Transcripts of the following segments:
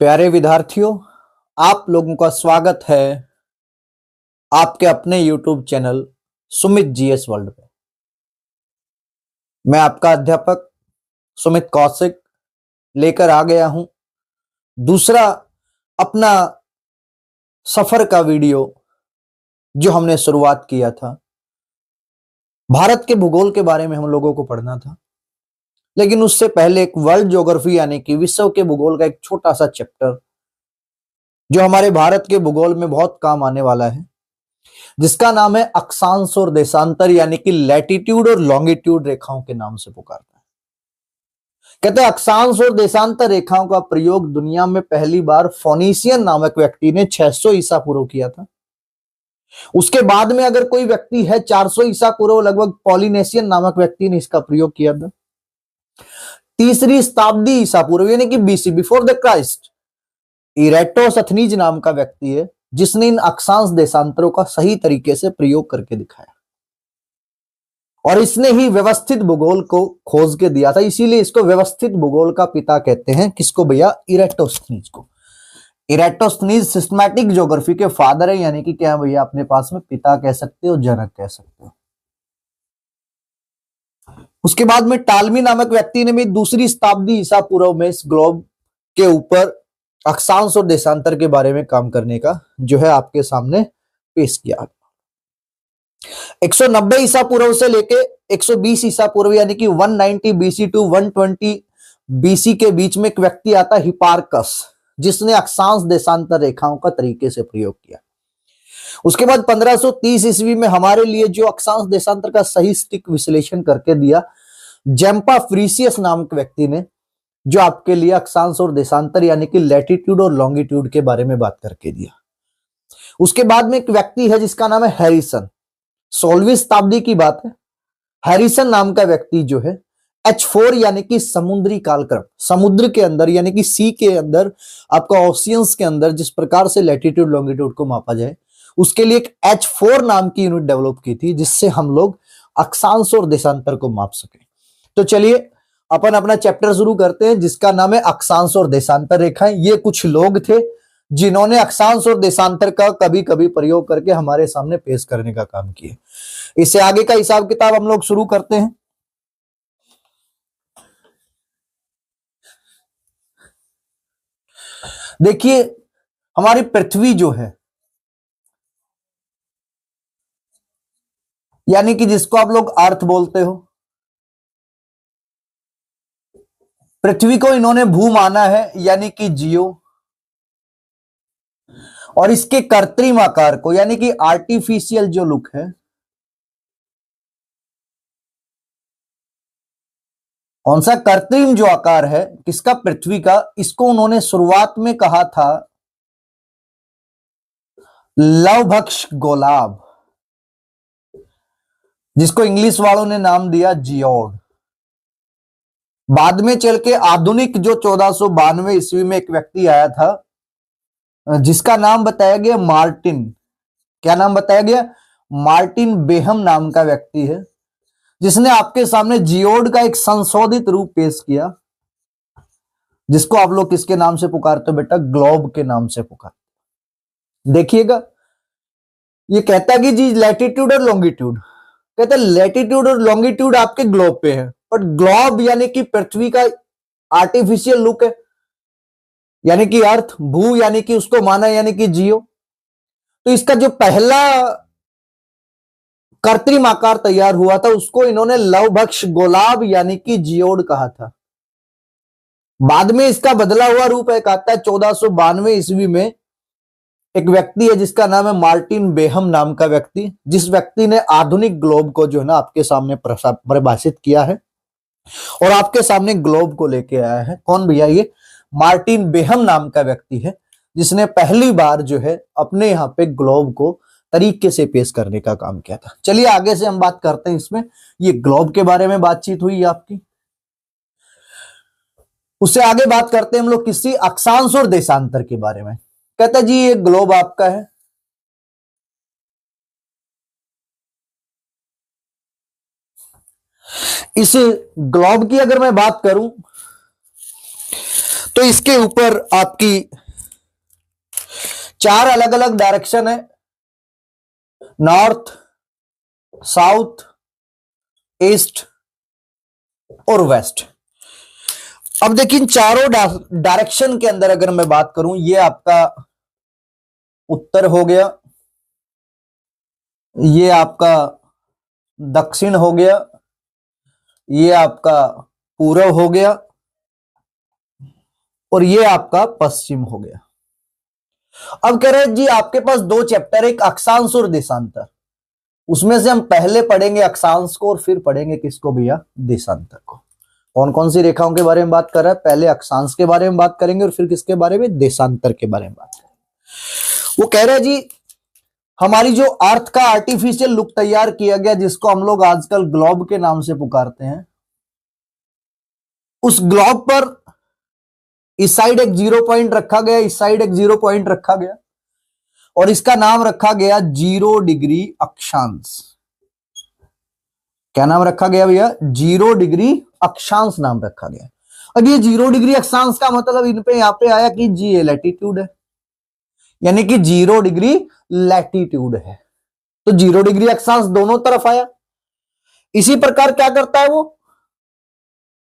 प्यारे विद्यार्थियों, आप लोगों का स्वागत है आपके अपने YouTube channel Sumit GS world पे। मैं आपका अध्यापक सुमित कौशिक लेकर आ गया हूं दूसरा अपना सफर का वीडियो जो हमने शुरुआत किया था। भारत के भूगोल के बारे में हम लोगों को पढ़ना था, लेकिन उससे पहले एक वर्ल्ड ज्योग्राफी यानी कि विश्व के भूगोल का एक छोटा सा चैप्टर जो हमारे भारत के भूगोल में बहुत काम आने वाला है, जिसका नाम है अक्षांश और देशांतर यानी कि लैटिट्यूड और लॉन्गिट्यूड रेखाओं के नाम से पुकारता है। कहते हैं अक्षांश और देशांतर रेखाओं का प्रयोग दुनिया में पहली बार फोनीशियन नामक व्यक्ति ने 600 ईसा पूर्व किया था। उसके बाद में अगर कोई व्यक्ति है 400 ईसा पूर्व, लगभग पॉलिनेशियन नामक व्यक्ति ने इसका प्रयोग किया था। तीसरी शताब्दी ईसा पूर्व यानी कि बीसी, बिफोर द क्राइस्ट, इरेटोसथनीज नाम का व्यक्ति है जिसने इन अक्षांश देशांतरों का सही तरीके से प्रयोग करके दिखाया, और इसने ही व्यवस्थित भूगोल को खोज के दिया था। इसीलिए इसको व्यवस्थित भूगोल का पिता कहते हैं। किसको भैया? इरेटोस्थनीज को। इरेटोस्थनीज सिस्टमैटिक ज्योग्राफी के फादर है, यानी कि क्या भैया अपने पास में पिता कह सकते हो, जनक कह सकते हो। उसके बाद में टालमी नामक व्यक्ति ने भी दूसरी शताब्दी ईसा पूर्व में इस ग्लोब के ऊपर अक्षांश और देशांतर के बारे में काम करने का जो है आपके सामने पेश किया। 190 ईसा पूर्व से लेके 120 ईसा पूर्व यानी कि 190 बीसी टू 120 बीसी के बीच में एक व्यक्ति आता है हिपार्कस, जिसने अक्षांश देशांतर रेखाओं का तरीके से प्रयोग किया। उसके बाद 1530 ईस्वी में हमारे लिए जो अक्षांश देशांतर का सही सटीक विश्लेषण करके दिया, जेम्पाफ्रीसियस नामक व्यक्ति ने, जो आपके लिए अक्षांश और देशांतर यानी कि लैटिट्यूड और लॉन्गिट्यूड के बारे में बात करके दिया। उसके बाद में एक व्यक्ति है जिसका नाम है हैरिसन। 16वीं शताब्दी की बात है। हैरिसन नाम का व्यक्ति जो है H4 यानी कि समुद्री कालक्रम, समुद्र के अंदर यानी कि सी के अंदर, आपका ओशियंस के अंदर जिस प्रकार से लैटिट्यूड लॉन्गिट्यूड को मापा जाए, उसके लिए एक H4 नाम की यूनिट डेवलप की थी, जिससे हम लोग अक्षांश और देशांतर को माप सके। तो चलिए अपन अपना चैप्टर शुरू करते हैं, जिसका नाम है अक्षांश और देशांतर रेखाएं। ये कुछ लोग थे जिन्होंने अक्षांश और देशांतर का कभी कभी प्रयोग करके हमारे सामने पेश करने का काम किया। इससे आगे का हिसाब किताब हम लोग शुरू करते हैं। देखिए, हमारी पृथ्वी जो है, यानी कि जिसको आप लोग अर्थ बोलते हो, पृथ्वी को इन्होंने भू माना है यानी कि जियो, और इसके कृत्रिम आकार को यानी कि आर्टिफिशियल जो लुक है, कौन सा कृत्रिम जो आकार है किसका? पृथ्वी का, इसको उन्होंने शुरुआत में कहा था लवभक्ष गोलाभ, जिसको इंग्लिश वालों ने नाम दिया जियोड। बाद में चल के आधुनिक जो 1492 ईस्वी में एक व्यक्ति आया था जिसका नाम बताया गया मार्टिन। क्या नाम बताया गया? मार्टिन बेहम नाम का व्यक्ति है, जिसने आपके सामने जियोड का एक संशोधित रूप पेश किया, जिसको आप लोग किसके नाम से पुकारते हो बेटा? ग्लोब के नाम से पुकारते। देखिएगा, ये कहता है कि जी लैटिट्यूड और लॉन्गिट्यूड, कहते हैं लैटिट्यूड और लॉन्गिट्यूड आपके ग्लोब पे है, बट ग्लोब यानी कि पृथ्वी का आर्टिफिशियल लुक है, यानी कि अर्थ, भू यानी कि उसको माना यानी कि जियो। तो इसका जो पहला कृत्रिम आकार तैयार हुआ था उसको इन्होंने लवभक्ष गोलाभ यानी कि जियोड कहा था। बाद में इसका बदला हुआ रूप एक आता है 1492 ईस्वी में, एक व्यक्ति है जिसका नाम है मार्टिन बेहम नाम का व्यक्ति, जिस व्यक्ति ने आधुनिक ग्लोब को जो है ना आपके सामने परिभाषित किया है और आपके सामने ग्लोब को लेके आया है। कौन भैया? ये मार्टिन बेहम नाम का व्यक्ति है, जिसने पहली बार जो है अपने यहाँ पे ग्लोब को तरीके से पेश करने का काम किया था। चलिए आगे से हम बात करते हैं इसमें। ये ग्लोब के बारे में बातचीत हुई आपकी, उससे आगे बात करते हैं हम लोग किसी अक्षांश और देशांतर के बारे में। कहता जी ये ग्लोब आपका है, इस ग्लोब की अगर मैं बात करूं तो इसके ऊपर आपकी 4 अलग अलग डायरेक्शन है, नॉर्थ, साउथ, ईस्ट और वेस्ट। अब देखिए इन चारों डायरेक्शन के अंदर अगर मैं बात करूं, ये आपका उत्तर हो गया, ये आपका दक्षिण हो गया, ये आपका पूर्व हो गया और ये आपका पश्चिम हो गया। अब कह रहे हैं जी आपके पास 2 चैप्टर, एक अक्षांश और देशांतर। उसमें से हम पहले पढ़ेंगे अक्षांश को और फिर पढ़ेंगे किसको भैया, देशांतर को। कौन कौन सी रेखाओं के बारे में बात कर रहा है, पहले अक्षांश के बारे में बात करेंगे और फिर किसके बारे में, देशांतर के बारे में बात करेंगे। वो कह रहे हैं जी हमारी जो अर्थ का आर्टिफिशियल लुक तैयार किया गया, जिसको हम लोग आजकल ग्लोब के नाम से पुकारते हैं, उस ग्लोब पर इस साइड एक 0 पॉइंट रखा गया, इस साइड एक 0 पॉइंट रखा गया और इसका नाम रखा गया 0 डिग्री अक्षांश। क्या नाम रखा गया भैया, 0 डिग्री अक्षांश नाम रखा गया। अब ये 0 डिग्री अक्षांश का मतलब इन पे यहां पे आया कि जी ये लैटिट्यूड है, यानी कि 0 डिग्री लैटिट्यूड है, तो 0 डिग्री अक्षांश दोनों तरफ आया। इसी प्रकार क्या करता है वो,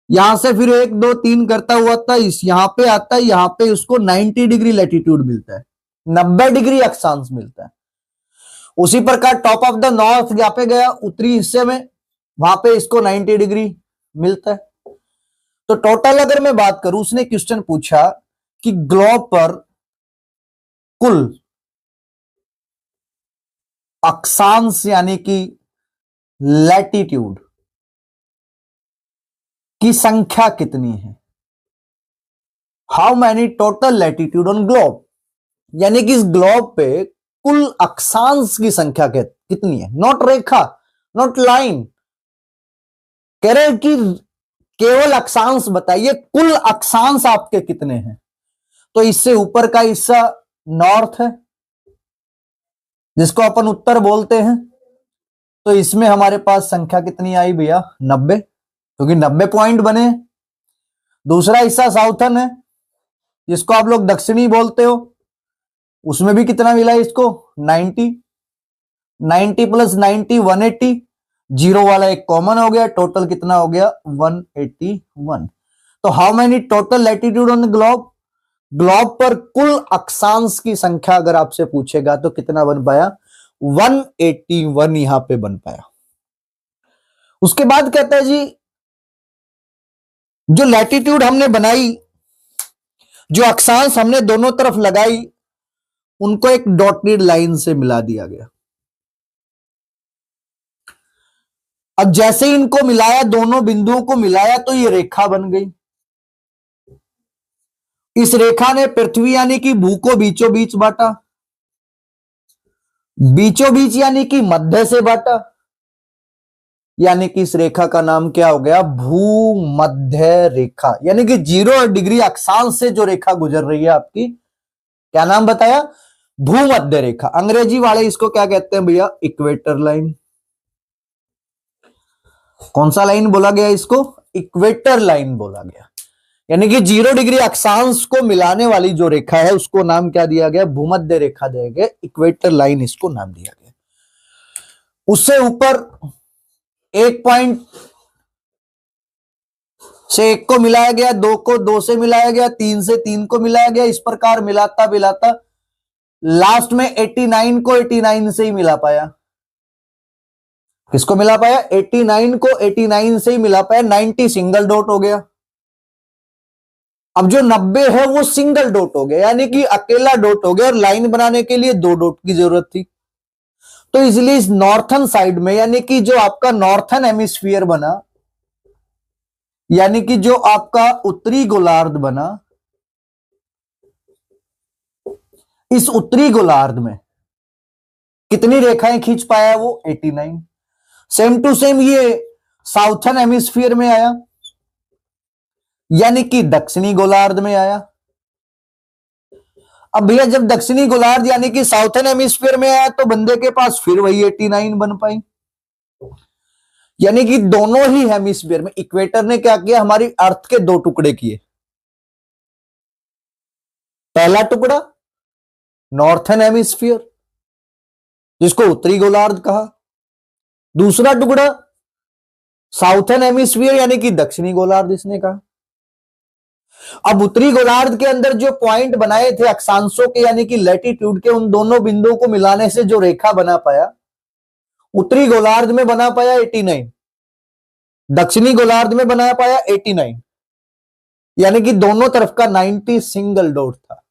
यहां से फिर 1 2 3 करता हुआ था, इस यहां पे आता है, यहां पे उसको 90 डिग्री लैटिट्यूड मिलता है, 90 डिग्री अक्षांश मिलता है। उसी प्रकार टॉप ऑफ द नॉर्थ यहाँ पे गया, उत्तरी हिस्से में, वहां पे इसको 90 डिग्री मिलता है। तो टोटल अगर मैं बात करूं, उसने क्वेश्चन पूछा कि ग्लोब पर कुल अक्षांश यानी कि लैटिट्यूड की संख्या कितनी है, how many total latitude on globe, यानी कि इस ग्लोब पे कुल अक्षांश की संख्या कितनी है, नॉट रेखा, नॉट लाइन। कह रहे कि केवल अक्षांश बताइए, कुल अक्षांश आपके कितने हैं। तो इससे ऊपर का हिस्सा नॉर्थ है, जिसको अपन उत्तर बोलते हैं, तो इसमें हमारे पास संख्या कितनी आई भैया, 90, क्योंकि 90 पॉइंट बने। दूसरा हिस्सा साउथर्न है, जिसको आप लोग दक्षिणी बोलते हो, उसमें भी कितना मिला इसको, 90, 90 प्लस 90 180, 0 वाला एक कॉमन हो गया, टोटल कितना हो गया 181। तो how many total latitude on the globe, globe पर कुल अक्षांश की संख्या अगर आपसे पूछेगा तो कितना बन पाया, 181 यहां पे बन पाया। उसके बाद कहता है जी जो लैटिट्यूड हमने बनाई, जो अक्षांश हमने दोनों तरफ लगाई, उनको एक डॉटेड लाइन से मिला दिया गया। अब जैसे ही इनको मिलाया, दोनों बिंदुओं को मिलाया, तो ये रेखा बन गई। इस रेखा ने पृथ्वी यानी कि भू को बीचों बीच बांटा, बीचों बीच यानी कि मध्य से बांटा, यानी कि इस रेखा का नाम क्या हो गया, भूमध्य रेखा। यानी कि 0 डिग्री अक्षांश से जो रेखा गुजर रही है आपकी, क्या नाम बताया, भूमध्य रेखा। अंग्रेजी वाले इसको क्या कहते हैं भैया, इक्वेटर लाइन। कौन सा लाइन बोला गया इसको, इक्वेटर लाइन बोला गया। यानी कि 0 डिग्री अक्षांश को मिलाने वाली जो रेखा है, उसको नाम क्या दिया गया, भूमध्य रेखा दिया गया, इक्वेटर लाइन इसको नाम दिया गया। उससे ऊपर 1 पॉइंट से 1 को मिलाया गया, 2 को 2 से मिलाया गया, 3 से 3 को मिलाया गया, इस प्रकार मिलाता मिलाता लास्ट में 89 को 89 से ही मिला पाया। किसको मिला पाया, 89 को 89 से ही मिला पाया। 90 सिंगल डॉट हो गया। अब जो 90 है वो सिंगल डॉट हो गया, यानी कि अकेला डॉट हो गया, और लाइन बनाने के लिए 2 डॉट की जरूरत थी। तो इसलिए इस नॉर्थन साइड में, यानी कि जो आपका नॉर्थन हेमिस्फीयर बना, यानी कि जो आपका उत्तरी गोलार्ध बना, इस उत्तरी गोलार्ध में कितनी रेखाएं खींच पाया वो, 89। सेम टू सेम ये साउथर्न हेमिस्फीयर में आया, यानी कि दक्षिणी गोलार्ध में आया। अब भैया जब दक्षिणी गोलार्ध यानी कि साउथर्न हेमिस्फीयर में आया, तो बंदे के पास फिर वही 89 बन पाई। यानी कि दोनों ही हेमिस्फीयर में इक्वेटर ने क्या किया, हमारी अर्थ के 2 टुकड़े किए। पहला टुकड़ा नॉर्थन हेमिस्फीयर, जिसको उत्तरी गोलार्ध कहा। दूसरा टुकड़ा साउथर्न हेमिस्फीयर यानी कि दक्षिणी गोलार्ध इसने कहा। अब उत्तरी गोलार्ध के अंदर जो पॉइंट बनाए थे अक्षांशों के यानी कि लैटिट्यूड के, उन दोनों बिंदुओं को मिलाने से जो रेखा बना पाया, उत्तरी गोलार्ध में बना पाया 89, दक्षिणी गोलार्ध में बना पाया 89, यानी कि दोनों तरफ का 90 सिंगल डॉट था।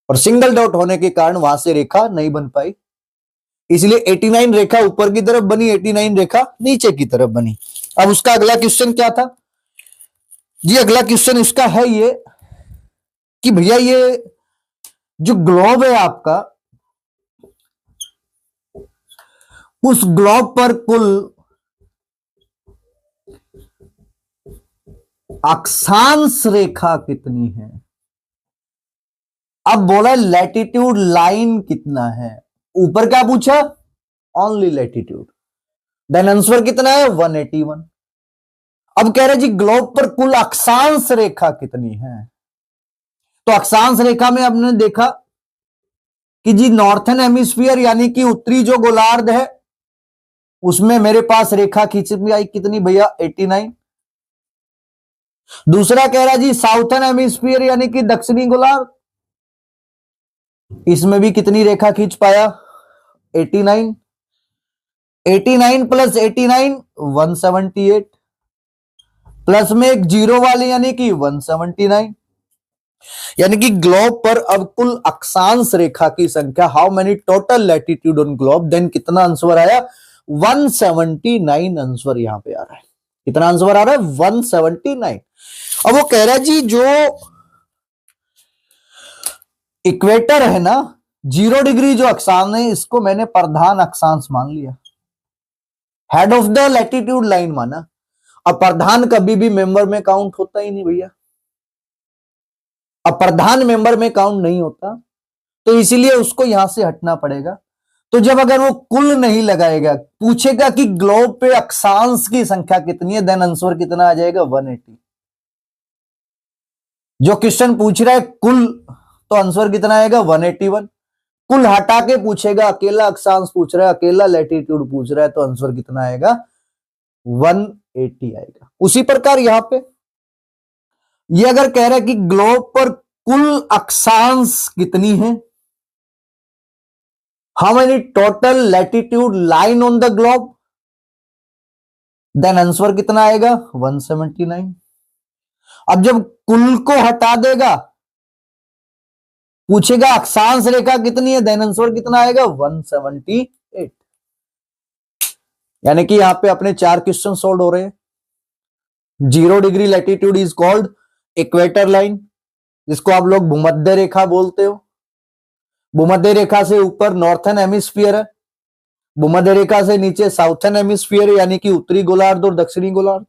और सिंगल डॉट होने के कारण वहां से रेखा नहीं बन पाई, इसलिए 89 रेखा ऊपर की तरफ बनी, 89 रेखा नीचे की तरफ बनी। अब उसका अगला क्वेश्चन क्या था जी? अगला क्वेश्चन इसका है ये कि भैया ये जो ग्लोब है आपका, उस ग्लोब पर कुल अक्षांश रेखा कितनी है? अब बोला लैटिट्यूड लाइन कितना है, ऊपर क्या पूछा? Only latitude. देन आंसर कितना है? 181। अब कह रहे जी ग्लोब पर कुल अक्षांश रेखा कितनी है? तो अक्षांश रेखा में हमने देखा कि जी नॉर्थन हेमिस्फीयर यानी कि उत्तरी जो गोलार्ध है उसमें मेरे पास रेखा खींची आई कितनी भैया? 89। दूसरा कह रहा जी साउथर्न हेमिस्फीयर यानी कि दक्षिणी गोलार्ध, इसमें भी कितनी रेखा खींच पाया? 89। 89 प्लस 89 178, प्लस में एक जीरो वाली यानी कि 179, यानी कि ग्लोब पर अब कुल अक्षांश रेखा की संख्या, how many total latitude on globe, then कितना आंसर आया? 179 आंसर यहां पे आ रहा है। कितना आंसर आ रहा है? 179। अब वो कह रहा है जी जो इक्वेटर है ना, 0 डिग्री जो अक्षांश है, इसको मैंने प्रधान अक्षांश मान लिया, head of the latitude line माना। अब प्रधान कभी भी मेंबर में काउंट होता ही नहीं भैया, अब प्रधान मेंबर में काउंट नहीं होता, तो इसीलिए उसको यहां से हटना पड़ेगा। तो जब अगर वो कुल नहीं लगाएगा, पूछेगा कि ग्लोब पे अक्षांश की संख्या कितनी है, देन आंसर कितना आ जाएगा? 180। जो क्वेश्चन पूछ रहा है कुल, तो आंसर कितना आएगा? 181। कुल हटा के पूछेगा, अकेला अक्षांश पूछ रहा है, अकेला लैटिट्यूड पूछ रहा है, तो आंसर कितना आएगा? 180 आएगा। उसी प्रकार यहां पे ये अगर कह रहा है कि ग्लोब पर कुल अक्षांश कितनी है, how many total latitude line on the globe, then answer कितना आएगा? 179। अब जब कुल को हटा देगा, पूछेगा अक्षांश रेखा कितनी है, देन आंसर कितना आएगा? 178। यानी कि यहां पे अपने 4 क्वेश्चन सोल्व हो रहे हैं। 0 degree latitude is called equator line, जिसको आप लोग भूमध्य रेखा बोलते हो। भूमध्य रेखा से ऊपर नॉर्थन हेमिस्फीयर है, भूमध्य रेखा से नीचे साउथर्न हेमिस्फीयर यानी कि उत्तरी गोलार्ध और दक्षिणी गोलार्ध।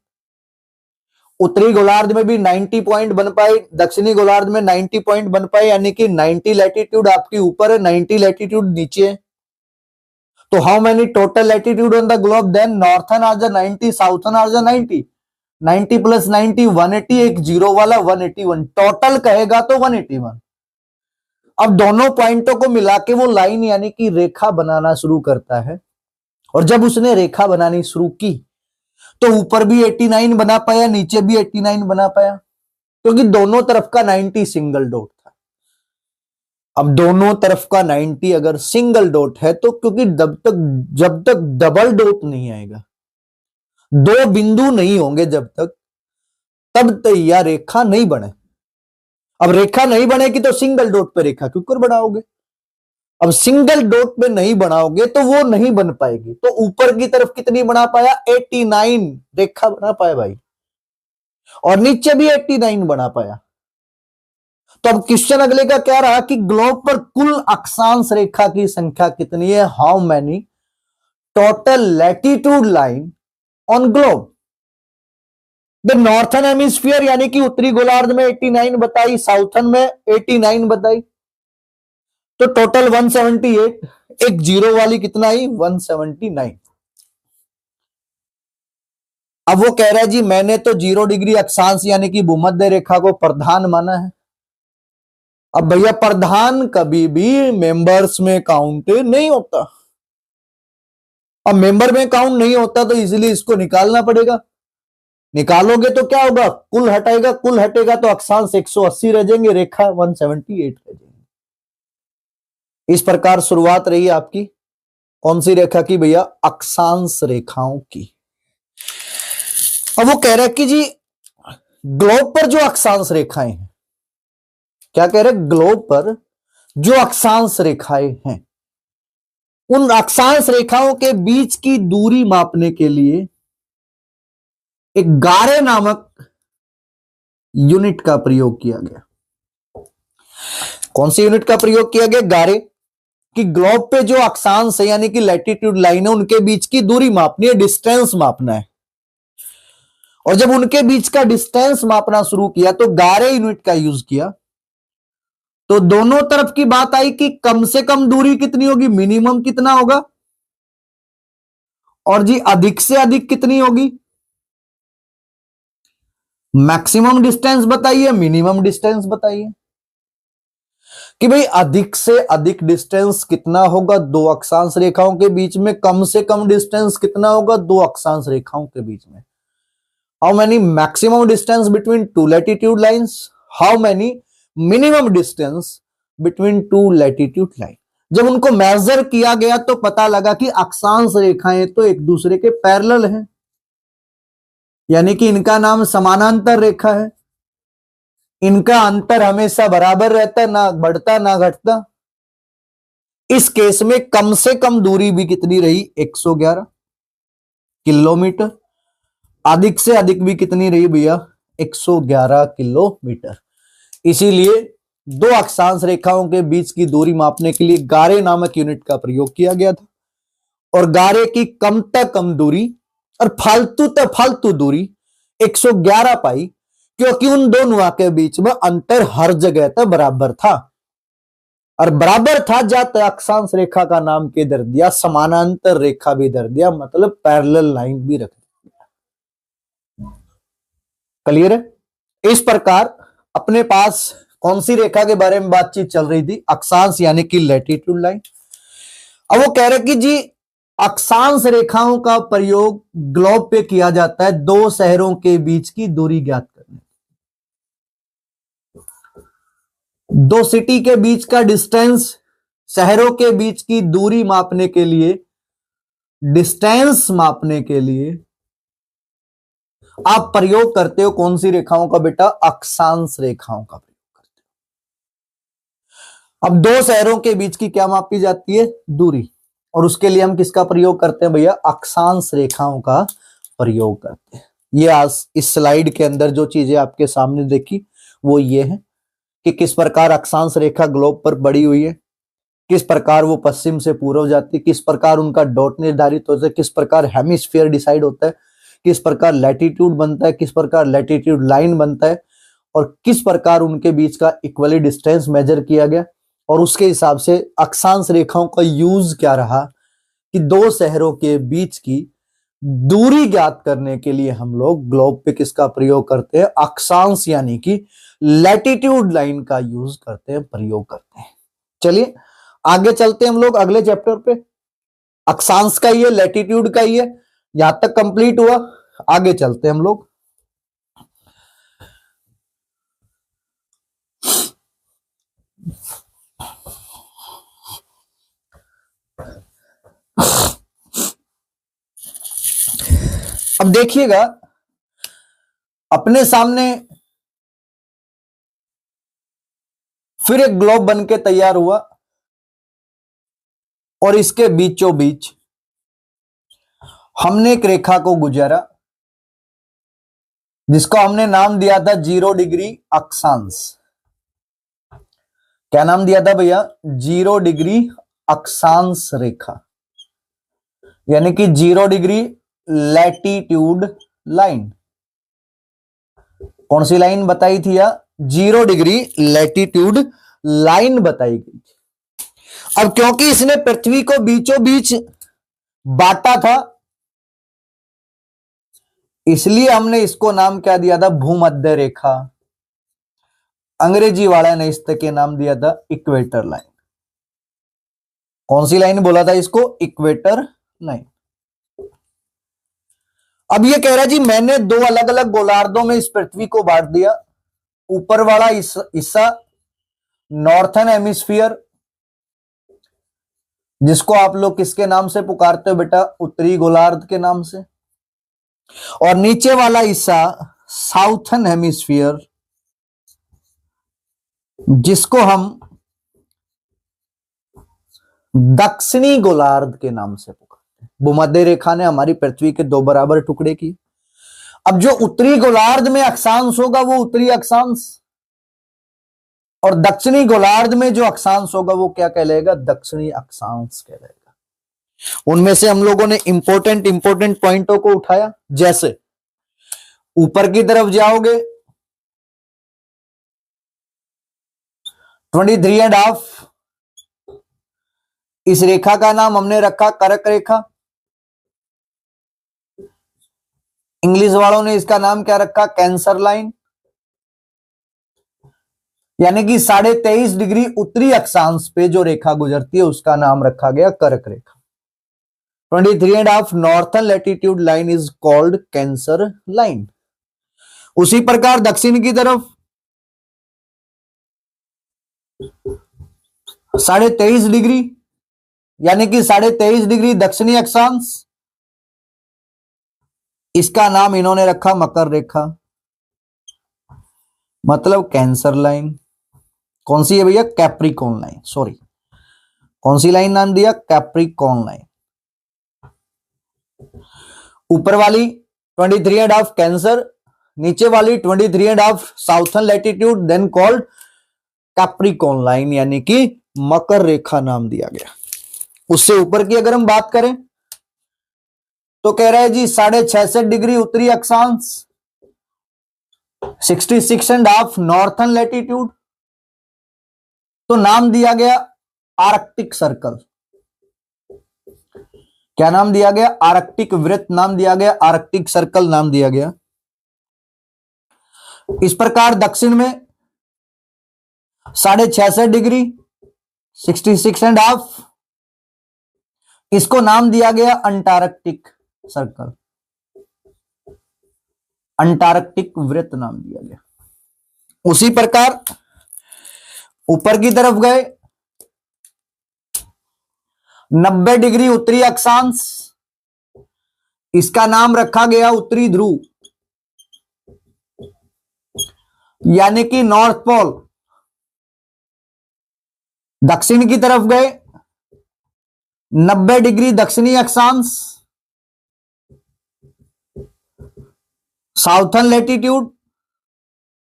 उत्तरी गोलार्ध में भी 90 पॉइंट बन पाए, दक्षिणी गोलार्ध में 90 पॉइंट बन पाए, यानी कि 90 लैटिट्यूड आपकी ऊपर है, 90 लैटिट्यूड नीचे है। तो how many total latitude on the globe, then northern are the 90, southern are the 90, 90 plus 90 180, एक जीरो वाला 181, टोटल कहेगा तो 181। अब दोनों पॉइंटों को मिला के वो लाइन यानी कि रेखा बनाना शुरू करता है, और जब उसने रेखा बनानी शुरू की तो ऊपर भी 89 बना पाया, नीचे भी 89 बना पाया, क्योंकि दोनों तरफ का 90 सिंगल डॉट था। अब दोनों तरफ का 90 अगर सिंगल डॉट है, तो क्योंकि जब तक डबल डॉट नहीं आएगा, 2 बिंदु नहीं होंगे जब तक, तब तक यह रेखा नहीं बने। अब रेखा नहीं बनेगी तो सिंगल डॉट पे रेखा क्यों कर बनाओगे? अब सिंगल डॉट पे नहीं बनाओगे तो वो नहीं बन पाएगी। तो ऊपर की तरफ कितनी बना पाया? 89 रेखा बना पाया भाई, और नीचे भी 89 बना पाया। तो अब क्वेश्चन अगले का क्या रहा कि ग्लोब पर कुल अक्षांश रेखा की संख्या कितनी है, how many total latitude line on globe. The northern hemisphere यानी कि उत्तरी गोलार्ध में 89 बताई, साउथर्न में 89 बताई, तो टोटल 178, एक जीरो वाली कितना आई? 179। अब वो कह रहा है जी मैंने तो 0 डिग्री अक्षांश यानी कि भूमध्य रेखा को प्रधान माना है, अब भैया प्रधान कभी भी मेंबर्स में काउंट नहीं होता। अब मेंबर में काउंट नहीं होता तो इजीली इसको निकालना पड़ेगा। निकालोगे तो क्या होगा, कुल हटाएगा, कुल हटेगा तो अक्षांश 180 रह जाएंगे, रेखा 178 रह जाएंगे। इस प्रकार शुरुआत रही आपकी कौन सी रेखा की भैया, अक्षांश रेखाओं की। अब वो कह रहा है कि जी ग्लोब पर जो अक्षांश रेखाएं हैं, क्या कह रहे, ग्लोब पर जो अक्षांश रेखाएं हैं, उन अक्षांश रेखाओं के बीच की दूरी मापने के लिए एक गारे नामक यूनिट का प्रयोग किया गया। कौन सी यूनिट का प्रयोग किया गया, गारे। कि ग्लोब पे जो अक्षांश है यानी कि लैटिट्यूड लाइन है, उनके बीच की दूरी मापनी है, डिस्टेंस मापना है। और जब उनके बीच का डिस्टेंस मापना शुरू किया तो गारे यूनिट का यूज किया। तो दोनों तरफ की बात आई कि कम से कम दूरी कितनी होगी, मिनिमम कितना होगा, और जी अधिक से अधिक कितनी होगी, मैक्सिमम डिस्टेंस बताइए, मिनिमम डिस्टेंस बताइए। कि भाई अधिक से अधिक डिस्टेंस कितना होगा दो अक्षांश रेखाओं के बीच में, कम से कम डिस्टेंस कितना होगा दो अक्षांश रेखाओं के बीच में। How many maximum distance between two latitude lines, how many minimum distance between two latitude line. जब उनको मेजर किया गया तो पता लगा कि अक्षांश रेखाएं तो एक दूसरे के पैरेलल हैं, यानी कि इनका नाम समानांतर रेखा है। इनका अंतर हमेशा बराबर रहता, ना बढ़ता ना घटता। इस केस में कम से कम दूरी भी कितनी रही, 111 किलोमीटर। अधिक से अधिक भी कितनी रही भैया, 111 किलोमीटर। इसीलिए दो अक्षांश रेखाओं के बीच की दूरी मापने के लिए गारे नामक यूनिट का प्रयोग किया गया था। और गारे की कम तक कम दूरी और फालतू तक फालतू दूरी 111 पाई, क्योंकि उन दोनों के बीच में अंतर हर जगह तक बराबर था। और बराबर था जाते अक्षांश रेखा का नाम के दर दिया, समानांतर रेखा भी दर दिया, मतलब पैरेलल लाइन भी रख दिया। क्लियर है। इस प्रकार अपने पास कौन सी रेखा के बारे में बातचीत चल रही थी, अक्षांश यानी कि लैटिट्यूड लाइन। अब वो कह रहे कि जी अक्षांश रेखाओं का प्रयोग ग्लोब पे किया जाता है दो शहरों के बीच की दूरी ज्ञात करने। दो सिटी के बीच का डिस्टेंस, शहरों के बीच की दूरी मापने के लिए, डिस्टेंस मापने के लिए आप प्रयोग करते हो कौन सी रेखाओं का बेटा, अक्षांश रेखाओं का प्रयोग करते हो। अब दो शहरों के बीच की क्या मापी जाती है, दूरी, और उसके लिए हम किसका प्रयोग करते हैं भैया, अक्षांश रेखाओं का प्रयोग करते हैं। ये आज इस स्लाइड के अंदर जो चीजें आपके सामने देखी वो ये है कि किस प्रकार अक्षांश रेखा ग्लोब पर बड़ी हुई है, किस प्रकार वो पश्चिम से पूर्व जाती है, किस प्रकार उनका डॉट निर्धारित होता है, किस प्रकार हेमिस्फीयर डिसाइड होता है, किस प्रकार लैटिट्यूड बनता है, किस प्रकार लैटिट्यूड लाइन बनता है, और किस प्रकार उनके बीच का इक्वली डिस्टेंस मेजर किया गया, और उसके हिसाब से अक्षांश रेखाओं का यूज क्या रहा कि दो शहरों के बीच की दूरी ज्ञात करने के लिए हम लोग ग्लोब पे किसका प्रयोग करते हैं, अक्षांश यानी कि लैटिट्यूड लाइन का यूज करते हैं, प्रयोग करते हैं। चलिए आगे चलते हैं हम लोग अगले चैप्टर पे। अक्षांश का ही है, लैटिट्यूड का ही है, यहां तक कंप्लीट हुआ, आगे चलते हैं हम लोग। अब देखिएगा अपने सामने फिर एक ग्लोब बन के तैयार हुआ, और इसके बीचों बीच हमने एक रेखा को गुजारा जिसको हमने नाम दिया था 0 डिग्री अक्षांश। क्या नाम दिया था भैया, 0 डिग्री अक्षांश रेखा, यानी कि 0 डिग्री लैटिट्यूड लाइन। कौन सी लाइन बताई थी या 0 डिग्री लैटिट्यूड लाइन बताई गई थी। अब क्योंकि इसने पृथ्वी को बीचों बीच बांटा था, इसलिए हमने इसको नाम क्या दिया था, भूमध्य रेखा। अंग्रेजी वाला ने इसके नाम दिया था इक्वेटर लाइन। कौन सी लाइन बोला था इसको? Equator line. अब ये कह रहा है जी मैंने दो अलग अलग गोलार्धों में इस पृथ्वी को बांट दिया। ऊपर वाला हिस्सा नॉर्थन हेमिस्फीयर, जिसको आप लोग किसके नाम से पुकारते हो बेटा? उत्तरी गोलार्ध के नाम से। और नीचे वाला हिस्सा साउथर्न हेमिस्फीयर, जिसको हम दक्षिणी गोलार्ध के नाम से पुकारते हैं। भूमध्य रेखा ने हमारी पृथ्वी के दो बराबर टुकड़े किए। अब जो उत्तरी गोलार्ध में अक्षांश होगा वो उत्तरी अक्षांश, और दक्षिणी गोलार्ध में जो अक्षांश होगा वो क्या कहलाएगा? दक्षिणी अक्षांश कहलाएगा। उनमें से हम लोगों ने इंपॉर्टेंट पॉइंटों को उठाया। जैसे ऊपर की तरफ जाओगे 23.5, इस रेखा का नाम हमने रखा कर्क रेखा। इंग्लिश वालों ने इसका नाम क्या रखा? Cancer line. यानी कि 23.5 डिग्री उत्तरी अक्षांश पे जो रेखा गुजरती है उसका नाम रखा गया कर्क रेखा। 23.5 northern latitude line is called cancer line. उसी प्रकार दक्षिण की तरफ 23.5 डिग्री, यानी कि 23.5 डिग्री दक्षिणी अक्षांश, इसका नाम इन्होंने रखा मकर रेखा, मतलब कैंसर लाइन। कौन सी है भैया? Capricorn line. सॉरी, कौन सी लाइन नाम दिया? Capricorn line. ऊपर वाली 23.5 कैंसर, नीचे वाली 23.5 southern latitude, then called Capricorn line, यानी कि मकर रेखा नाम दिया गया। उससे ऊपर की अगर हम बात करें तो कह रहा है जी 66.5 डिग्री उत्तरी अक्षांश, 66.5 नॉर्थर्न लैटिट्यूड, तो नाम दिया गया आर्कटिक सर्कल। क्या नाम दिया गया? आर्कटिक वृत्त नाम दिया गया, आर्कटिक सर्कल नाम दिया गया। इस प्रकार दक्षिण में 66.5 डिग्री 66.5, इसको नाम दिया गया अंटार्कटिक सर्कल, अंटार्कटिक वृत्त नाम दिया गया। उसी प्रकार ऊपर की तरफ गए 90 डिग्री उत्तरी अक्षांश, इसका नाम रखा गया उत्तरी ध्रुव, यानी कि नॉर्थ पोल। दक्षिण की तरफ गए 90 डिग्री दक्षिणी अक्षांश, साउथर्न लैटिट्यूड,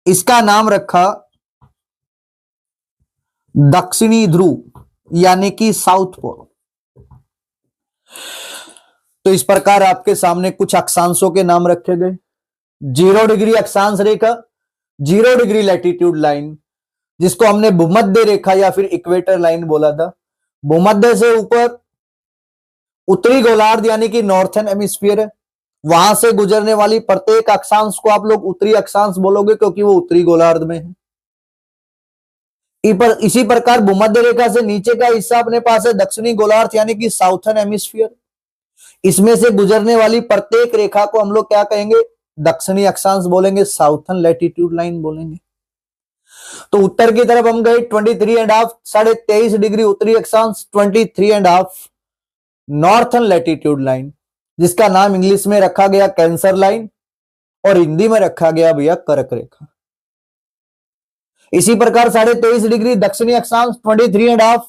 इसका नाम रखा दक्षिणी ध्रुव, यानी कि साउथ पोल। तो इस प्रकार आपके सामने कुछ अक्षांशों के नाम रखे गए। 0 डिग्री अक्षांश रेखा, 0 डिग्री लैटिट्यूड लाइन, जिसको हमने भूमध्य रेखा या फिर इक्वेटर लाइन बोला था। भूमध्य से ऊपर उत्तरी गोलार्ध यानी कि नॉर्थर्न हेमिस्फीयर है, वहां से गुजरने वाली प्रत्येक अक्षांश को आप लोग उत्तरी अक्षांश बोलोगे क्योंकि वो उत्तरी गोलार्ध में है। इसी प्रकार भूमध्य रेखा से नीचे का हिस्सा अपने पास है दक्षिणी गोलार्ध यानी कि साउथर्न हेमिस्फीयर। इसमें से गुजरने वाली प्रत्येक रेखा को हम लोग क्या कहेंगे? दक्षिणी अक्षांश बोलेंगे, साउथर्न लैटिट्यूड लाइन बोलेंगे। तो उत्तर की तरफ हम गए 23.5 23.5 डिग्री उत्तरी अक्षांश, 23.5 नॉर्थर्न लैटिट्यूड लाइन, जिसका नाम इंग्लिश में रखा गया कैंसर लाइन और हिंदी में रखा गया भैया कर्क रेखा। इसी प्रकार 23.5 डिग्री दक्षिणी अक्षांश, 23.5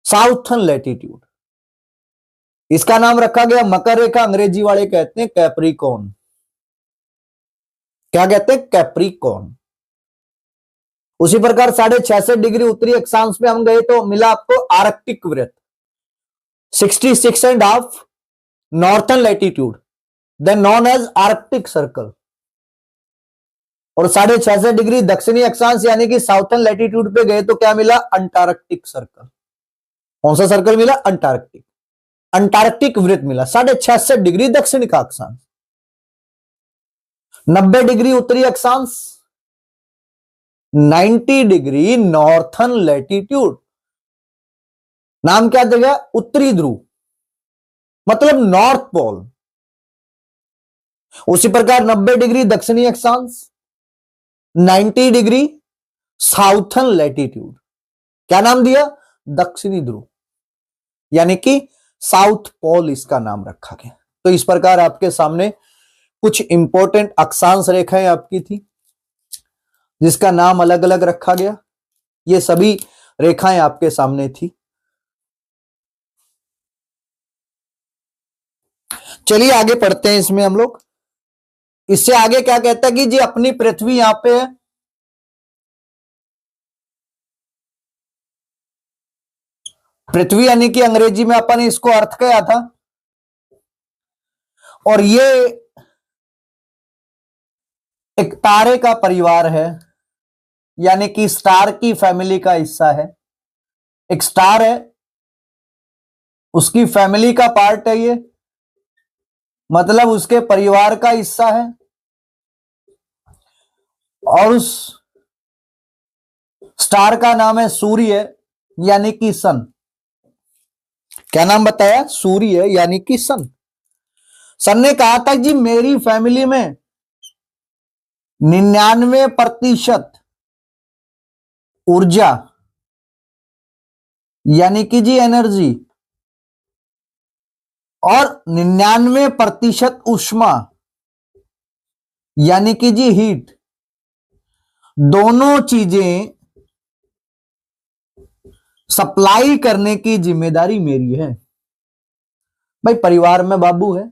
साउथर्न लैटिट्यूड, इसका नाम रखा गया मकर रेखा, अंग्रेजी वाले कहते हैं कैप्रिकॉर्न। क्या कहते हैं? कैप्रिकॉर्न। उसी प्रकार 66.5 डिग्री उत्तरी अक्षांश में हम गए तो मिला आपको आर्कटिक वृत्त, 66.5 northern latitude, then known as Arctic circle. और 66.5 डिग्री दक्षिणी अक्षांश यानी कि साउथर्न लैटिट्यूड पे गए तो क्या मिला? Antarctic circle. कौन सा सर्कल मिला? अंटार्कटिक, अंटार्कटिक वृत्त मिला 66.5 डिग्री दक्षिण का अक्षांश। 90 डिग्री उत्तरी अक्षांश 90 डिग्री नॉर्थन लैटिट्यूड। नाम क्या देगा? उत्तरी ध्रुव, मतलब नॉर्थ पोल। उसी प्रकार 90 डिग्री दक्षिणी अक्षांश, 90 डिग्री साउथर्न लैटिट्यूड। क्या नाम दिया? दक्षिणी ध्रुव, यानी कि साउथ पोल इसका नाम रखा गया। तो इस प्रकार आपके सामने कुछ इंपॉर्टेंट अक्षांश रेखाएं आपकी थी जिसका नाम अलग अलग रखा गया। ये सभी रेखाएं आपके सामने थी। चलिए आगे पढ़ते हैं इसमें हम लोग। इससे आगे क्या कहता है कि जी अपनी पृथ्वी यहां पे है, पृथ्वी यानी कि अंग्रेजी में अपन इसको अर्थ किया था, और ये एक तारे का परिवार है, यानी कि स्टार की फैमिली का हिस्सा है। एक स्टार है, उसकी फैमिली का पार्ट है ये, मतलब उसके परिवार का हिस्सा है। और उस स्टार का नाम है सूर्य, यानी कि सन। क्या नाम बताया? सूर्य यानी कि सन। सन ने कहा था जी मेरी फैमिली में 99% ऊर्जा, यानी कि जी एनर्जी, और 99% ऊष्मा, यानी कि जी हीट, दोनों चीजें सप्लाई करने की जिम्मेदारी मेरी है। भाई परिवार में बाबू है,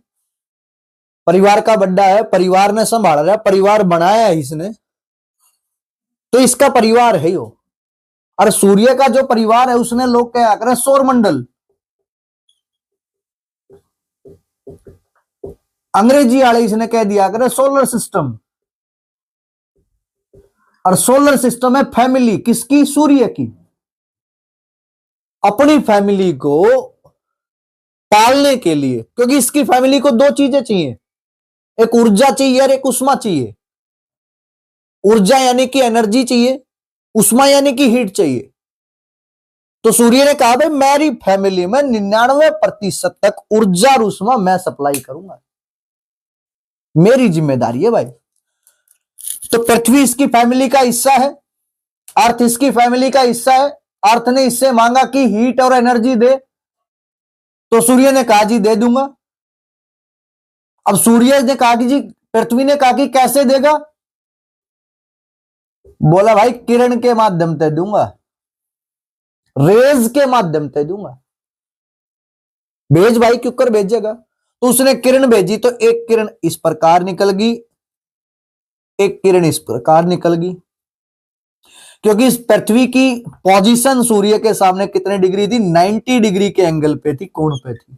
परिवार का बड्डा है, परिवार ने संभाल रहा है, परिवार बनाया है इसने, तो इसका परिवार है वो। और सूर्य का जो परिवार है उसने लोग क्या करें? सौर मंडल, अंग्रेजी वाले इसने कह दिया करे सोलर सिस्टम। और सोलर सिस्टम है फैमिली किसकी? सूर्य की। अपनी फैमिली को पालने के लिए, क्योंकि इसकी फैमिली को दो चीजें चाहिए, एक ऊर्जा चाहिए और एक उष्मा चाहिए। ऊर्जा यानी कि एनर्जी चाहिए, उष्मा यानी कि हीट चाहिए। तो सूर्य ने कहा भाई मेरी फैमिली में 99% तक ऊर्जा और उष्मा मैं सप्लाई करूंगा, मेरी जिम्मेदारी है भाई। तो पृथ्वी इसकी फैमिली का हिस्सा है, अर्थ इसकी फैमिली का हिस्सा है। अर्थ ने इससे मांगा कि हीट और एनर्जी दे, तो सूर्य ने कहा जी दे दूंगा। अब सूर्य ने कहा कि जी, पृथ्वी ने कहा कि कैसे देगा? बोला भाई किरण के माध्यम से दूंगा, रेज के माध्यम से दूंगा। भेज भाई, क्यों कर भेजेगा? तो उसने किरण भेजी, तो एक किरण इस प्रकार निकल गई, एक किरण इस प्रकार निकल गई, क्योंकि इस पृथ्वी की पोजीशन सूर्य के सामने कितने डिग्री थी? 90 डिग्री के एंगल पे थी, कोण पे थी।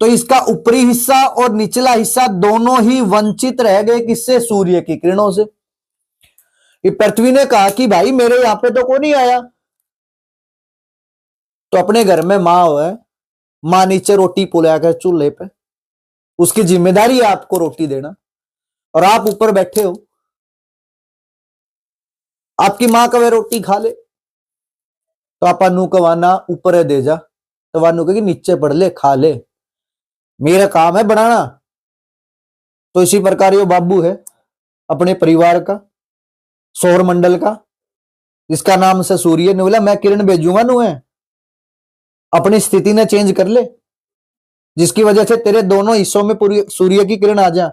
तो इसका ऊपरी हिस्सा और निचला हिस्सा दोनों ही वंचित रह गए किससे? सूर्य की किरणों से। ये पृथ्वी ने कहा कि भाई मेरे यहां पे तो कोई नहीं आया, तो अपने घर में माँ है, माँ नीचे रोटी पुला कर चूल्हे पे, उसकी जिम्मेदारी है आपको रोटी देना, और आप ऊपर बैठे हो, आपकी माँ कवे रोटी खा ले, तो आप अनु कवाना ऊपर दे जा, तो वानू कहेगी नीचे पड़ ले खा ले, मेरा काम है बनाना। तो इसी प्रकार ये बाबू है अपने परिवार का, सौर मंडल का, जिसका नाम से सूर्य ने बोला मैं किरण भेजूंगा नु है, अपनी स्थिति ने चेंज कर ले, जिसकी वजह से तेरे दोनों हिस्सों में पूरी सूर्य की किरण आ जा।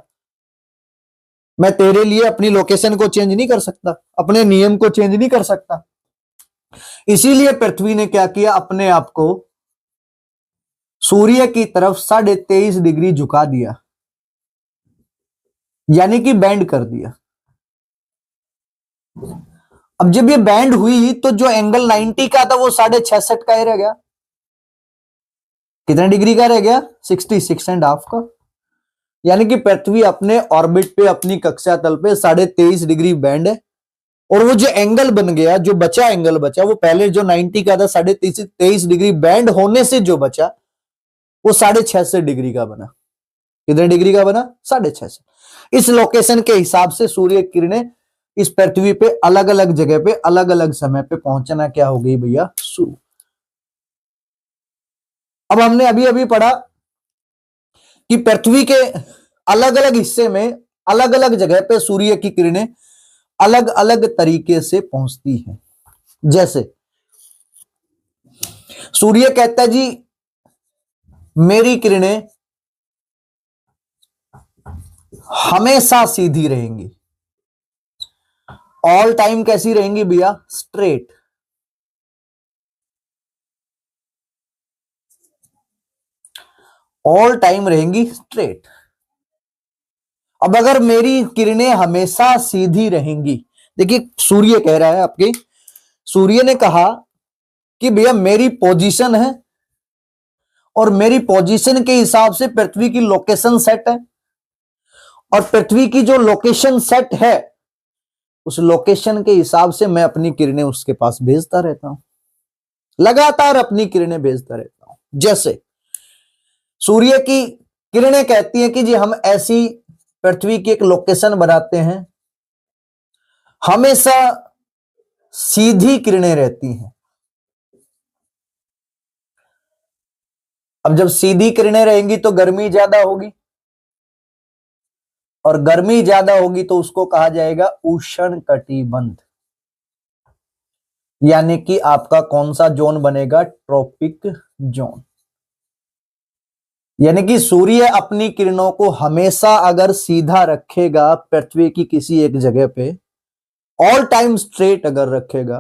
मैं तेरे लिए अपनी लोकेशन को चेंज नहीं कर सकता, अपने नियम को चेंज नहीं कर सकता। इसीलिए पृथ्वी ने क्या किया? अपने आप को सूर्य की तरफ 23.5 डिग्री झुका दिया, यानी कि बैंड कर दिया। अब जब ये बैंड हुई तो जो एंगल 90 का था वो 66.5 का ही रह गया। कितने डिग्री का रह गया? 66.5 का। यानी कि पृथ्वी अपने ऑर्बिट पे, अपनी कक्षा तल पे 23.5 डिग्री बैंड है, और वो जो एंगल बन गया, जो बचा एंगल बचा, वो पहले जो 90 का था 23.5 डिग्री बैंड होने से जो बचा वो 66.5 डिग्री का बना। कितने डिग्री का बना? 66.5। इस लोकेशन के हिसाब से सूर्य किरणें इस पृथ्वी पे अलग अलग जगह पे अलग अलग समय पे पहुंचना क्या हो गई भैया, शुरू। अब हमने अभी अभी पढ़ा कि पृथ्वी के अलग अलग हिस्से में अलग अलग जगह पे सूर्य की किरणें अलग अलग तरीके से पहुंचती हैं। जैसे सूर्य कहता है जी मेरी किरणें हमेशा सीधी रहेंगी, ऑल टाइम कैसी रहेंगी भैया, स्ट्रेट। ऑल टाइम रहेंगी स्ट्रेट। अब अगर मेरी किरणें हमेशा सीधी रहेंगी, देखिए सूर्य कह रहा है, आपके सूर्य ने कहा कि भैया मेरी पोजीशन है और मेरी पोजीशन के हिसाब से पृथ्वी की लोकेशन सेट है, और पृथ्वी की जो लोकेशन सेट है उस लोकेशन के हिसाब से मैं अपनी किरणें उसके पास भेजता रहता हूं, लगातार अपनी किरणें भेजता रहता हूं। जैसे सूर्य की किरणें कहती हैं कि जी हम ऐसी पृथ्वी की एक लोकेशन बनाते हैं, हमेशा सीधी किरणें रहती हैं। अब जब सीधी किरणें रहेंगी तो गर्मी ज्यादा होगी, और गर्मी ज्यादा होगी तो उसको कहा जाएगा उष्ण कटिबंध, यानी कि आपका कौन सा जोन बनेगा, ट्रॉपिक जोन। यानी कि सूर्य अपनी किरणों को हमेशा अगर सीधा रखेगा पृथ्वी की किसी एक जगह पे, ऑल टाइम स्ट्रेट अगर रखेगा,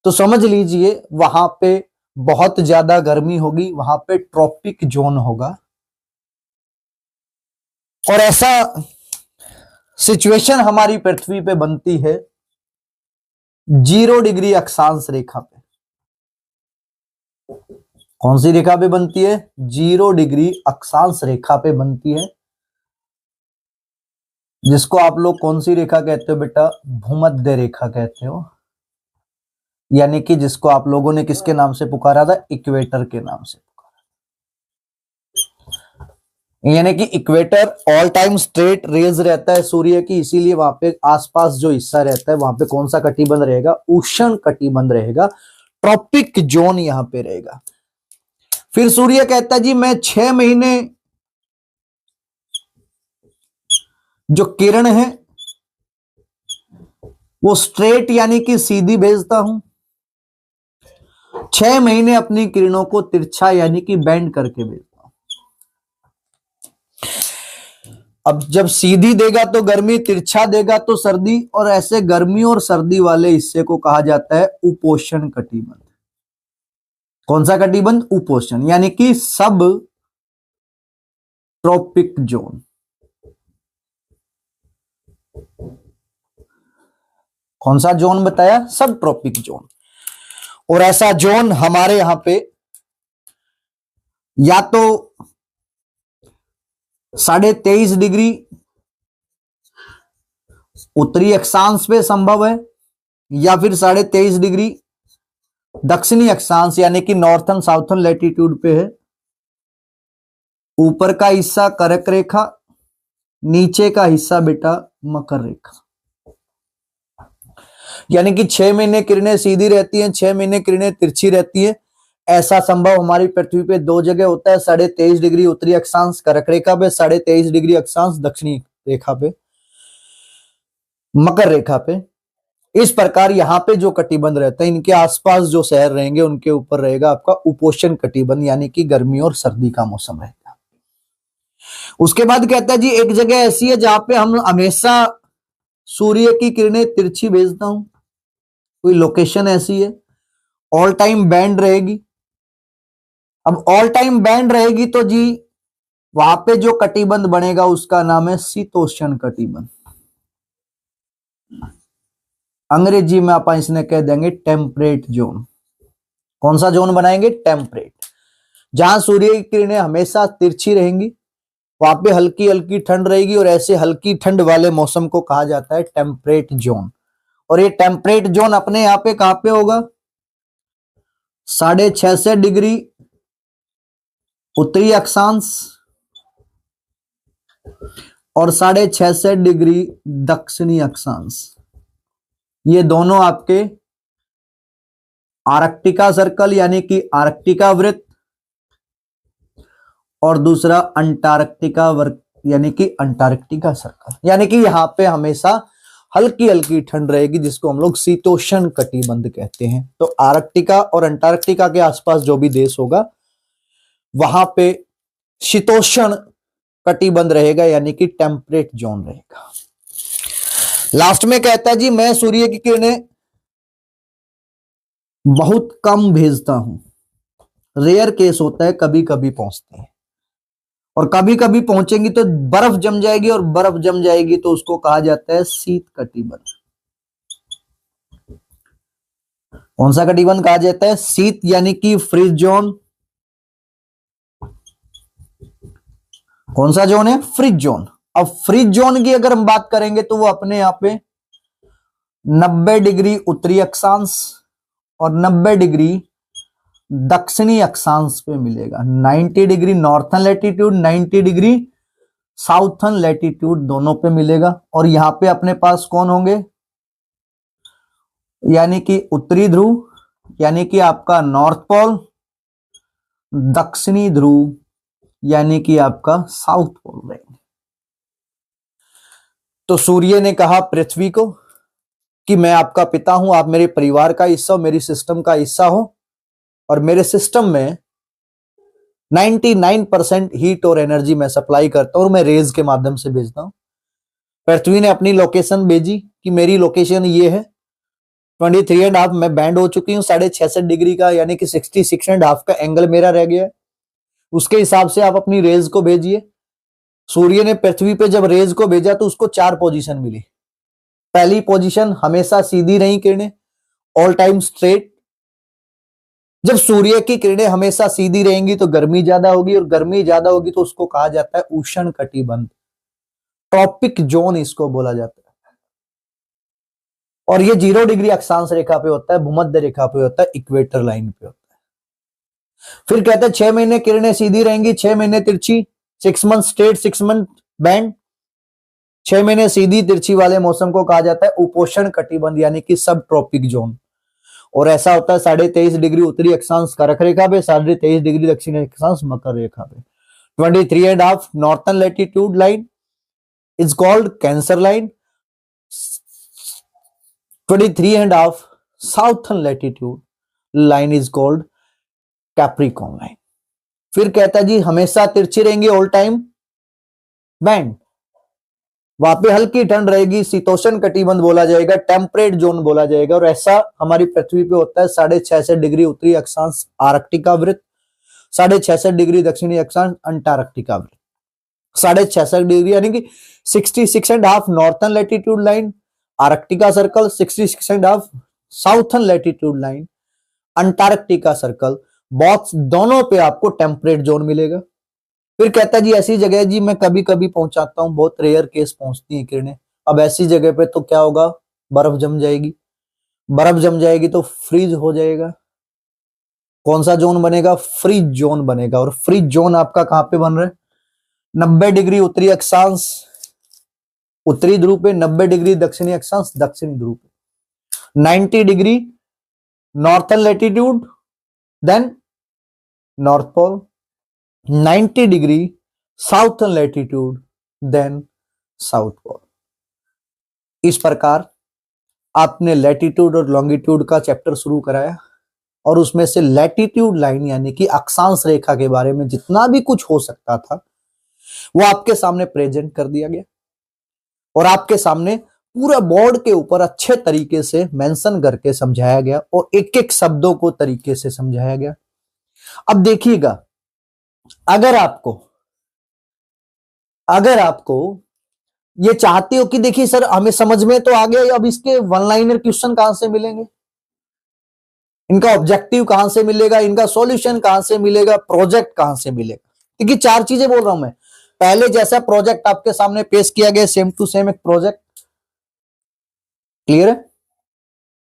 तो समझ लीजिए वहां पे बहुत ज्यादा गर्मी होगी, वहां पे ट्रॉपिक जोन होगा। और ऐसा सिचुएशन हमारी पृथ्वी पे बनती है 0 डिग्री अक्षांश रेखा पे। कौन सी रेखा पे बनती है, 0 डिग्री अक्षांश रेखा पे बनती है, जिसको आप लोग कौन सी रेखा कहते हो बेटा, भूमध्य रेखा कहते हो। यानी कि जिसको आप लोगों ने किसके नाम से पुकारा था, इक्वेटर के नाम से पुकारा। यानी कि equator all time straight rays रहता है सूर्य की, इसीलिए वहां पे आसपास जो हिस्सा रहता है वहां पे कौन सा कटिबंध रहेगा, उष्ण कटिबंध रहेगा, ट्रॉपिक जोन यहां पे रहेगा। फिर सूर्य कहता है जी मैं 6 महीने जो किरण है वो स्ट्रेट यानी कि सीधी भेजता हूं, 6 महीने अपनी किरणों को तिरछा यानी कि बेंड करके भेजता हूं। अब जब सीधी देगा तो गर्मी, तिरछा देगा तो सर्दी, और ऐसे गर्मी और सर्दी वाले हिस्से को कहा जाता है उपोष्ण कटिबंध। कौन सा कटिबंध, उपोष्ण, यानी कि सब ट्रॉपिक जोन। कौन सा जोन बताया, सब ट्रॉपिक जोन। और ऐसा जोन हमारे यहां पे या तो 23.5 डिग्री उत्तरी अक्षांश पे संभव है, या फिर 23.5 डिग्री दक्षिणी अक्षांश यानी कि नॉर्थन साउथर्न लैटिट्यूड पे है। ऊपर का हिस्सा कर्क रेखा, नीचे का हिस्सा बेटा मकर रेखा। यानी कि 6 महीने किरणें सीधी रहती हैं, 6 महीने किरणें तिरछी रहती हैं। ऐसा संभव हमारी पृथ्वी पे 2 जगह होता है, 23.5 डिग्री उत्तरी अक्षांश कर्क रेखा पे, 23.5 डिग्री अक्षांश दक्षिणी रेखा पे, मकर रेखा पे। इस प्रकार यहाँ पे जो कटिबंध रहता है, इनके आसपास जो शहर रहेंगे उनके ऊपर रहेगा आपका उपोष्ण कटिबंध, यानी कि गर्मी और सर्दी का मौसम रहेगा। उसके बाद कहता है जी एक जगह ऐसी है जहां पे हम हमेशा सूर्य की किरणें तिरछी भेजता हूं, कोई लोकेशन ऐसी है, ऑल टाइम बैंड रहेगी। अब ऑल टाइम बैंड रहेगी तो जी वहां पे जो कटिबंध बनेगा उसका नाम है शीतोष्ण कटिबंध। अंग्रेजी में आप इसने कह देंगे टेम्परेट जोन। कौन सा जोन बनाएंगे, टेम्परेट। जहां सूर्य की किरणें हमेशा तिरछी रहेंगी, वहां पे हल्की हल्की ठंड रहेगी, और ऐसे हल्की ठंड वाले मौसम को कहा जाता है टेम्परेट जोन। और ये टेम्परेट जोन अपने यहाँ पे कहां पे होगा, 66.5 डिग्री उत्तरी अक्षांश और 66.5 डिग्री दक्षिणी अक्षांश। ये दोनों आपके आर्कटिका सर्कल यानी कि आर्कटिका वृत्त, और दूसरा अंटार्कटिका वर्ग यानी कि अंटार्कटिका सर्कल, यानी कि यहां पे हमेशा हल्की हल्की ठंड रहेगी, जिसको हम लोग शीतोष्ण कटिबंध कहते हैं। तो आर्कटिका और अंटार्कटिका के आसपास जो भी देश होगा वहां पे शीतोष्ण कटिबंध रहेगा, यानी कि टेम्परेट जोन रहेगा। लास्ट में कहता है जी मैं सूर्य की किरणें बहुत कम भेजता हूं, रेयर केस होता है, कभी कभी पहुंचते हैं, और कभी कभी पहुंचेंगी तो बर्फ जम जाएगी, और बर्फ जम जाएगी तो उसको कहा जाता है शीत कटिबंध। कौन सा कटिबंध कहा जाता है? शीत यानी कि फ्रीज जोन। कौन सा जोन है? Freeze zone. अब फ्रीज जोन की अगर हम बात करेंगे तो वो अपने यहां पे 90 डिग्री उत्तरी अक्षांश और 90 डिग्री दक्षिणी अक्षांश पे मिलेगा। 90 degree northern latitude, 90 degree southern latitude दोनों पे मिलेगा। और यहां पे अपने पास कौन होंगे? यानी कि उत्तरी ध्रुव यानी कि आपका नॉर्थ पोल, दक्षिणी ध्रुव यानी कि आपका साउथ पोल रहेंगे। तो सूर्य ने कहा पृथ्वी को कि मैं आपका पिता हूं, आप मेरे परिवार का हिस्सा हो, मेरी सिस्टम का हिस्सा हो, और मेरे सिस्टम में 99% हीट और एनर्जी मैं सप्लाई करता हूं और मैं रेज के माध्यम से भेजता हूं। पृथ्वी ने अपनी लोकेशन भेजी कि मेरी लोकेशन ये है, 23.5 मैं बैंड हो चुकी हूँ, 66.5 डिग्री का यानी कि 66.5 का एंगल मेरा रह गया है, उसके हिसाब से आप अपनी रेज को भेजिए। सूर्य ने पृथ्वी पे जब रेज को भेजा तो उसको 4 पोजीशन मिली। पहली पोजीशन हमेशा सीधी रही किरणें, ऑल टाइम स्ट्रेट। जब सूर्य की किरणें हमेशा सीधी रहेंगी तो गर्मी ज्यादा होगी, और गर्मी ज्यादा होगी तो उसको कहा जाता है उष्ण कटिबंध, ट्रॉपिक जोन इसको बोला जाता है। और ये 0 डिग्री अक्षांश रेखा पे होता है, भूमध्य रेखा पे होता है, इक्वेटर लाइन पे होता है। फिर कहते हैं 6 महीने किरणें सीधी रहेंगी, 6 महीने तिरछी, 6 मंथ स्ट्रेट, 6 मंथ बैंड। 6 महीने सीधी तिरछी वाले मौसम को कहा जाता है उपोष्ण कटिबंध यानी कि सब ट्रॉपिक जोन। और ऐसा होता है 23.5 डिग्री उत्तरी अक्षांश कर्क रेखा पे, 23.5 डिग्री दक्षिणी अक्षांश मकर रेखा पे। 23.5 northern latitude line is called cancer line, 23.5 southern latitude line is called Capricorn line. फिर कहता है जी हमेशा तिरछी रहेंगी, ऑल टाइम बैंड, वहां पे हल्की ठंड रहेगी, शीतोष्ण कटिबंध बोला जाएगा, टेम्परेट जोन बोला जाएगा। और ऐसा हमारी पृथ्वी पे होता है 66.5 डिग्री उत्तरी अक्षांश आर्कटिका वृत्त, 66.5 डिग्री दक्षिणी अक्षांश अंटार्कटिका वृत्त, 66.5 डिग्री यानी कि 66.5 northern latitude line Arktika circle, 66.5 southern latitude line Antarctica circle, बहुत दोनों पे आपको टेम्परेट जोन मिलेगा। फिर कहता है जी ऐसी जगह जी मैं कभी कभी पहुंचाता हूं, बहुत रेयर केस पहुंचती हैं किरणें। अब ऐसी जगह पे तो क्या होगा? बर्फ जम जाएगी, बर्फ जम जाएगी तो फ्रीज हो जाएगा। कौन सा जोन बनेगा? फ्रीज जोन बनेगा। और फ्रीज जोन आपका कहां पे बन रहा है? 90 डिग्री उत्तरी अक्षांश उत्तरी ध्रुव पे, 90 डिग्री दक्षिणी अक्षांश दक्षिणी ध्रुव पे, 90 degree northern latitude then north pole, 90 degree southern latitude then south pole. इस प्रकार आपने लैटिट्यूड और लॉन्गिट्यूड का चैप्टर शुरू कराया, और उसमें से लैटिट्यूड लाइन यानी कि अक्षांश रेखा के बारे में जितना भी कुछ हो सकता था वो आपके सामने प्रेजेंट कर दिया गया, और आपके सामने पूरा बोर्ड के ऊपर अच्छे तरीके से मेंशन करके समझाया गया, और एक एक शब्दों को तरीके से समझाया गया। अब देखिएगा, अगर आपको ये चाहते हो कि देखिए सर हमें समझ में तो आ गया, अब इसके वन लाइनर क्वेश्चन कहां से मिलेंगे, इनका ऑब्जेक्टिव कहां से मिलेगा, इनका सॉल्यूशन कहां से मिलेगा, प्रोजेक्ट कहां से मिलेगा। देखिए 4 चीजें बोल रहा हूं मैं। पहले जैसा प्रोजेक्ट आपके सामने पेश किया गया, सेम टू सेम एक प्रोजेक्ट, क्लियर है।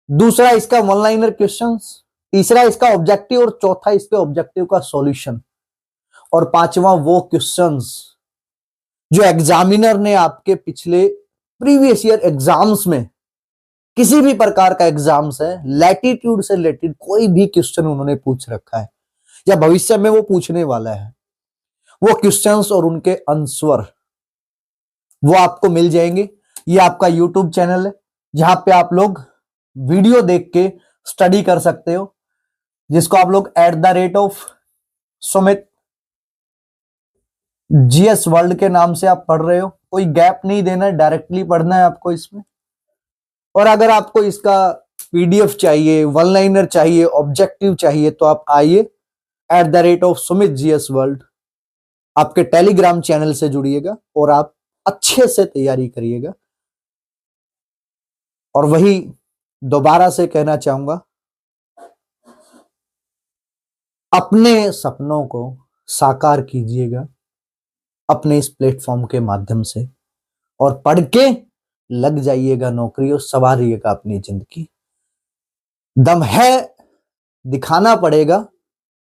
दूसरा इसका वन लाइनर क्वेश्चंस, तीसरा इसका ऑब्जेक्टिव, और चौथा इसके ऑब्जेक्टिव का सॉल्यूशन, और पांचवा वो क्वेश्चंस जो एग्जामिनर ने आपके पिछले प्रीवियस ईयर एग्जाम्स में किसी भी प्रकार का एग्जाम्स है, लैटिट्यूड से रिलेटेड कोई भी क्वेश्चन उन्होंने पूछ रखा है या भविष्य में वो पूछने वाला है, वो क्वेश्चंस और उनके आंसर वो आपको मिल जाएंगे। ये आपका यूट्यूब चैनल है जहां पे आप लोग वीडियो देख के स्टडी कर सकते हो, जिसको आप लोग @सुमित जीएस वर्ल्ड के नाम से आप पढ़ रहे हो। कोई गैप नहीं देना है, डायरेक्टली पढ़ना है आपको इसमें। और अगर आपको इसका पीडीएफ चाहिए, वन लाइनर चाहिए, ऑब्जेक्टिव चाहिए, तो आप आइए @सुमित जीएस वर्ल्ड आपके टेलीग्राम चैनल से जुड़िएगा और आप अच्छे से तैयारी करिएगा। और वही दोबारा से कहना चाहूंगा, अपने सपनों को साकार कीजिएगा अपने इस प्लेटफॉर्म के माध्यम से और पढ़ के लग जाइएगा नौकरी और संवारिएगा अपनी जिंदगी। दम है दिखाना पड़ेगा,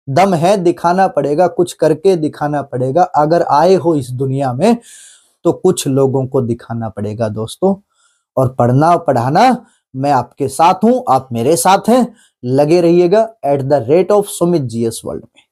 दम है दिखाना पड़ेगा, कुछ करके दिखाना पड़ेगा। अगर आए हो इस दुनिया में तो कुछ लोगों को दिखाना पड़ेगा दोस्तों। और पढ़ना पढ़ाना मैं आपके साथ हूं, आप मेरे साथ हैं। लगे रहिएगा @सुमित जीएस वर्ल्ड में।